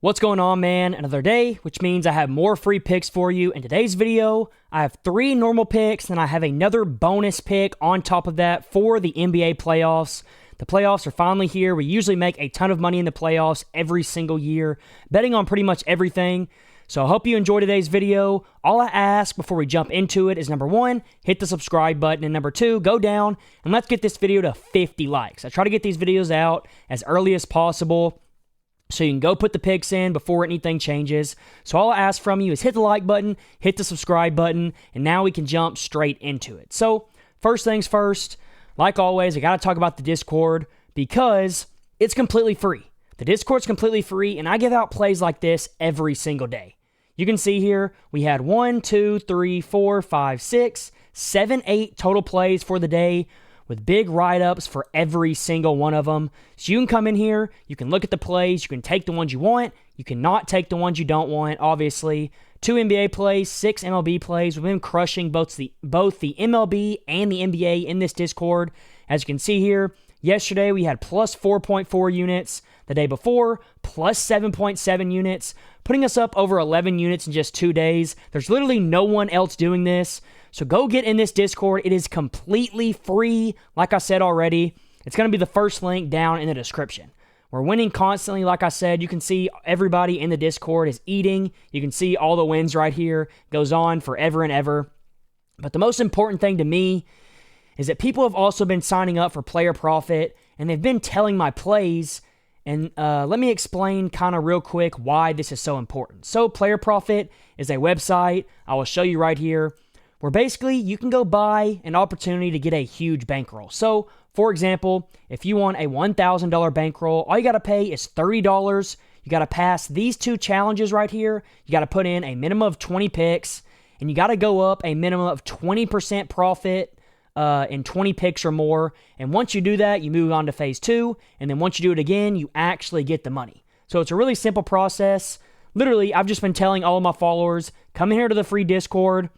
What's going on, man? Another day, which means I have more free picks for you. In today's video, I have 3 normal picks, and I have another bonus pick on top of that for the NBA playoffs. The playoffs are finally here. We usually make a ton of money in the playoffs every single year, betting on pretty much everything. So I hope you enjoyed today's video. All I ask before we jump into it is number 1, hit the subscribe button, and number 2, go down and let's get this video to 50 likes. I try to get these videos out as early as possible, so you can go put the picks in before anything changes. So all I ask from you is hit the like button, hit the subscribe button, and now we can jump straight into it. So first things first, like always, I got to talk about the Discord because it's completely free. The Discord's completely free, and I give out plays like this every single day. You can see here, we had 1, 2, 3, 4, 5, 6, 7, 8 total plays for the day, with big write-ups for every single one of them. So you can come in here, you can look at the plays, you can take the ones you want, you cannot take the ones you don't want, obviously. 2 NBA plays, 6 MLB plays. We've been crushing both the MLB and the NBA in this Discord. As you can see here, yesterday we had plus 4.4 units. The day before, plus 7.7 units, putting us up over 11 units in just 2 days. There's literally no one else doing this. So go get in this Discord. It is completely free. Like I said already, it's going to be the first link down in the description. We're winning constantly. Like I said, you can see everybody in the Discord is eating. You can see all the wins right here. Goes on forever and ever. But the most important thing to me is that people have also been signing up for Player Profit, and they've been telling my plays. And let me explain kind of real quick why this is so important. So Player Profit is a website. I will show you right here, where basically you can go buy an opportunity to get a huge bankroll. So, for example, if you want a $1,000 bankroll, all you got to pay is $30. You got to pass these 2 challenges right here. You got to put in a minimum of 20 picks, and you got to go up a minimum of 20% profit in 20 picks or more. And once you do that, you move on to phase 2, and then once you do it again, you actually get the money. So it's a really simple process. Literally, I've just been telling all of my followers, come in here to the free Discord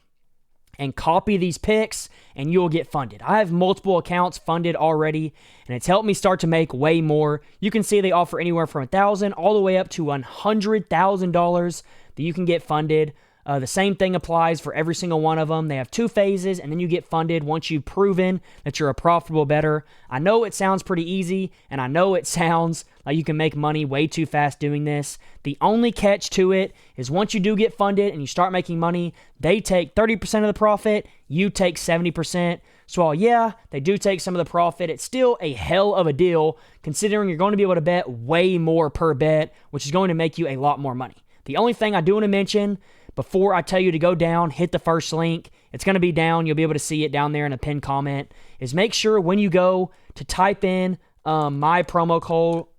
and copy these picks, and you'll get funded. I have multiple accounts funded already, and it's helped me start to make way more. You can see they offer anywhere from $1,000 all the way up to $100,000 that you can get funded. The same thing applies for every single one of them. They have 2 phases, and then you get funded once you've proven that you're a profitable bettor. I know it sounds pretty easy, and I know it sounds like you can make money way too fast doing this. The only catch to it is once you do get funded and you start making money, they take 30% of the profit, you take 70%. So while, yeah, they do take some of the profit, it's still a hell of a deal considering you're going to be able to bet way more per bet, which is going to make you a lot more money. The only thing I do want to mention before I tell you to go down, hit the first link. It's going to be down. You'll be able to see it down there in a pinned comment. Is make sure when you go to type in my promo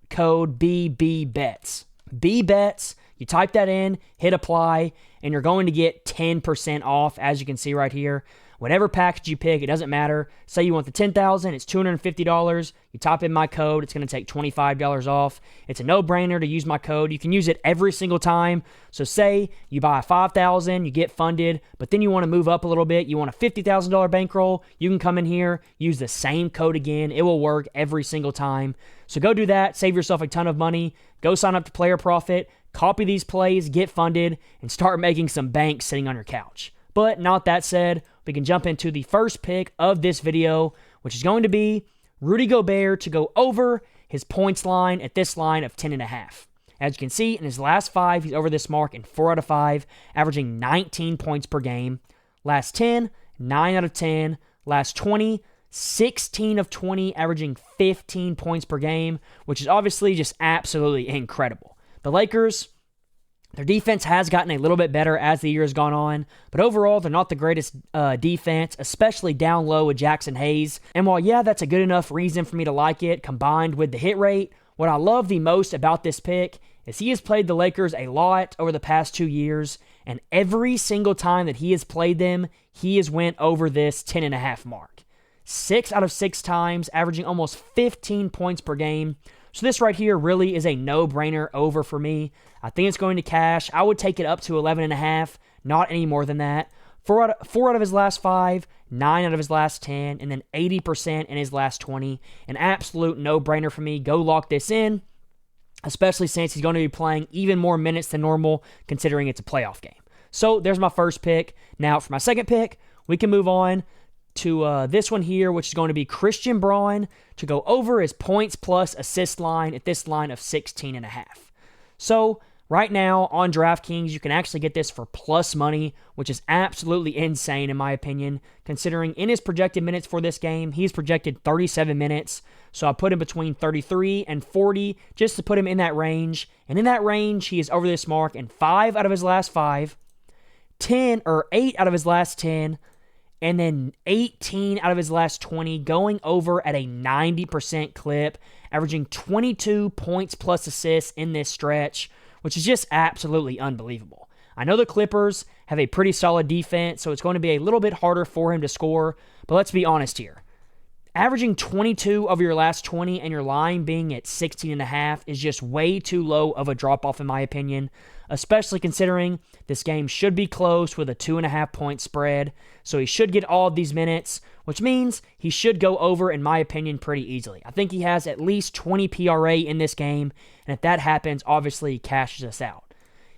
code BBBETS. BBETS. You type that in, hit apply, and you're going to get 10% off, as you can see right here. Whatever package you pick, it doesn't matter. Say you want the $10,000, it's $250. You type in my code, it's going to take $25 off. It's a no-brainer to use my code. You can use it every single time. So say you buy $5,000, you get funded, but then you want to move up a little bit. You want a $50,000 bankroll. You can come in here, use the same code again. It will work every single time. So go do that. Save yourself a ton of money. Go sign up to Player Profit. Copy these plays, get funded, and start making some bank sitting on your couch. But not that said, we can jump into the first pick of this video, which is going to be Rudy Gobert to go over his points line at this line of 10.5. As you can see, in his last 5, he's over this mark in 4 out of 5, averaging 19 points per game. Last 10, 9 out of 10. Last 20, 16 of 20, averaging 15 points per game, which is obviously just absolutely incredible. The Lakers, their defense has gotten a little bit better as the year has gone on, but overall, they're not the greatest defense, especially down low with Jackson Hayes. And while, yeah, that's a good enough reason for me to like it, combined with the hit rate, what I love the most about this pick is he has played the Lakers a lot over the past 2 years, and every single time that he has played them, he has went over this 10.5 mark. 6 out of 6 times, averaging almost 15 points per game. So this right here really is a no-brainer over for me. I think it's going to cash. I would take it up to 11.5, not any more than that. 4 out of his last 5, 9 out of his last 10, and then 80% in his last 20. An absolute no-brainer for me. Go lock this in. especially since he's going to be playing even more minutes than normal considering it's a playoff game. So there's my first pick. Now for my second pick, we can move on to this one here, which is going to be Christian Braun to go over his points plus assist line at this line of 16.5. So right now on DraftKings, you can actually get this for plus money, which is absolutely insane in my opinion, considering in his projected minutes for this game, he's projected 37 minutes. So I put him between 33 and 40 just to put him in that range. And in that range, he is over this mark in 5 out of his last 5, 8 out of his last 10, and then 18 out of his last 20, going over at a 90% clip, averaging 22 points plus assists in this stretch, which is just absolutely unbelievable. I know the Clippers have a pretty solid defense, so it's going to be a little bit harder for him to score, but let's be honest here. Averaging 22 over your last 20 and your line being at 16.5 is just way too low of a drop-off in my opinion, especially considering this game should be close with a 2.5 point spread, so he should get all of these minutes, which means he should go over, in my opinion, pretty easily. I think he has at least 20 PRA in this game, and if that happens, obviously he cashes us out.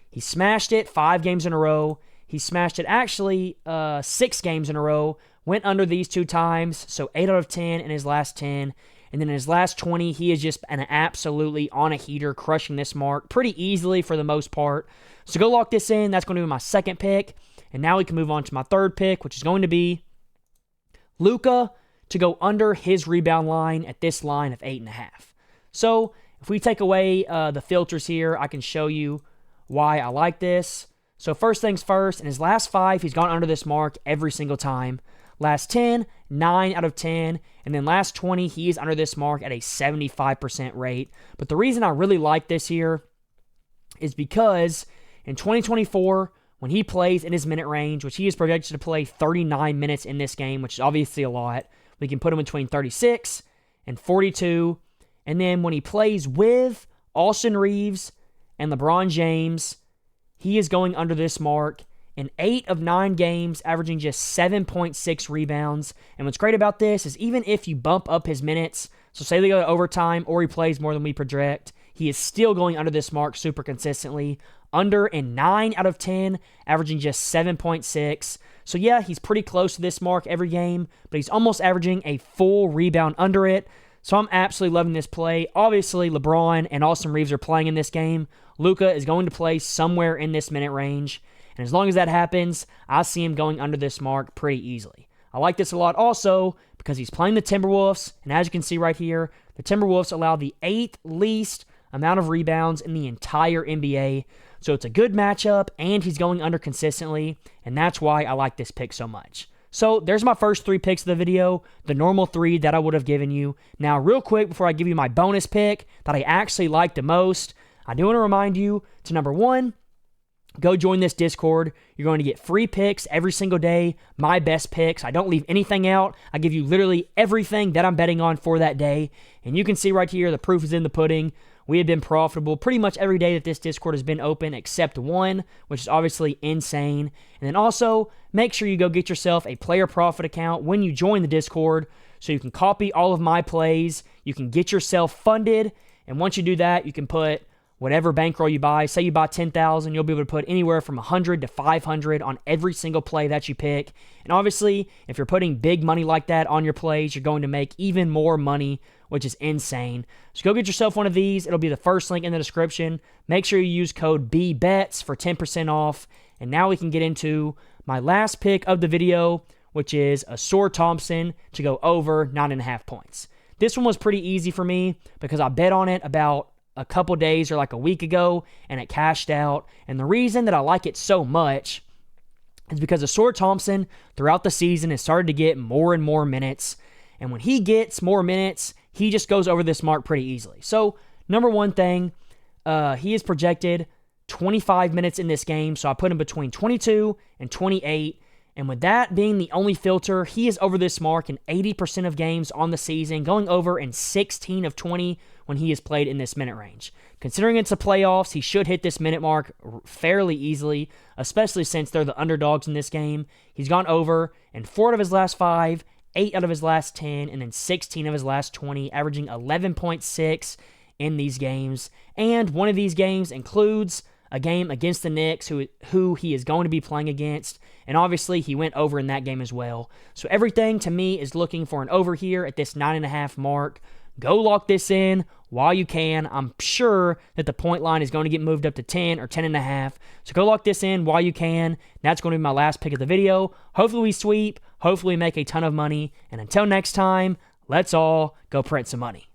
He smashed it 5 games in a row. He smashed it actually 6 games in a row, went under these 2 times, so 8 out of 10 in his last 10. And then in his last 20, he is just an absolutely on a heater, crushing this mark pretty easily for the most part. So go lock this in. That's going to be my second pick. And now we can move on to my third pick, which is going to be Luka to go under his rebound line at this line of 8.5. So if we take away the filters here, I can show you why I like this. So first things first, in his last 5, he's gone under this mark every single time. Last 10, 9 out of 10. And then last 20, he is under this mark at a 75% rate. But the reason I really like this here is because in 2024, when he plays in his minute range, which he is projected to play 39 minutes in this game, which is obviously a lot, we can put him between 36 and 42. And then when he plays with Austin Reeves and LeBron James, he is going under this mark in 8 of 9 games, averaging just 7.6 rebounds. And what's great about this is even if you bump up his minutes, so say they go to overtime or he plays more than we project, he is still going under this mark super consistently. Under in 9 out of 10, averaging just 7.6. So yeah, he's pretty close to this mark every game, but he's almost averaging a full rebound under it. So I'm absolutely loving this play. Obviously, LeBron and Austin Reeves are playing in this game. Luka is going to play somewhere in this minute range. And as long as that happens, I see him going under this mark pretty easily. I like this a lot also because he's playing the Timberwolves. And as you can see right here, the Timberwolves allow the 8th least amount of rebounds in the entire NBA. So it's a good matchup, and he's going under consistently. And that's why I like this pick so much. So there's my first 3 picks of the video, the normal 3 that I would have given you. Now, real quick, before I give you my bonus pick that I actually like the most, I do want to remind you to number 1, go join this Discord. You're going to get free picks every single day, my best picks. I don't leave anything out. I give you literally everything that I'm betting on for that day. And you can see right here, the proof is in the pudding. We have been profitable pretty much every day that this Discord has been open except one, which is obviously insane. And then also, make sure you go get yourself a player profit account when you join the Discord so you can copy all of my plays. You can get yourself funded. And once you do that, you can put whatever bankroll you buy. Say you buy 10,000, you'll be able to put anywhere from 100 to 500 on every single play that you pick. And obviously, if you're putting big money like that on your plays, you're going to make even more money, which is insane. So go get yourself one of these. It'll be the first link in the description. Make sure you use code BBETS for 10% off. And now we can get into my last pick of the video, which is Ausar Thompson to go over 9.5 points. This one was pretty easy for me because I bet on it about a couple days or like a week ago, and it cashed out. And the reason that I like it so much is because Ausar Thompson, throughout the season, has started to get more and more minutes. And when he gets more minutes, he just goes over this mark pretty easily. So, number one thing, he is projected 25 minutes in this game, so I put him between 22 and 28. And with that being the only filter, he is over this mark in 80% of games on the season, going over in 16 of 20 when he is played in this minute range. Considering it's a playoffs, he should hit this minute mark fairly easily, especially since they're the underdogs in this game. He's gone over in 4 out of his last 5, 8 out of his last 10, and then 16 of his last 20, averaging 11.6 in these games. And one of these games includes a game against the Knicks, who he is going to be playing against. And obviously, he went over in that game as well. So everything to me is looking for an over here at this 9.5 mark. Go lock this in while you can. I'm sure that the point line is going to get moved up to 10 or 10.5. So go lock this in while you can. That's going to be my last pick of the video. Hopefully we sweep. Hopefully we make a ton of money. And until next time, let's all go print some money.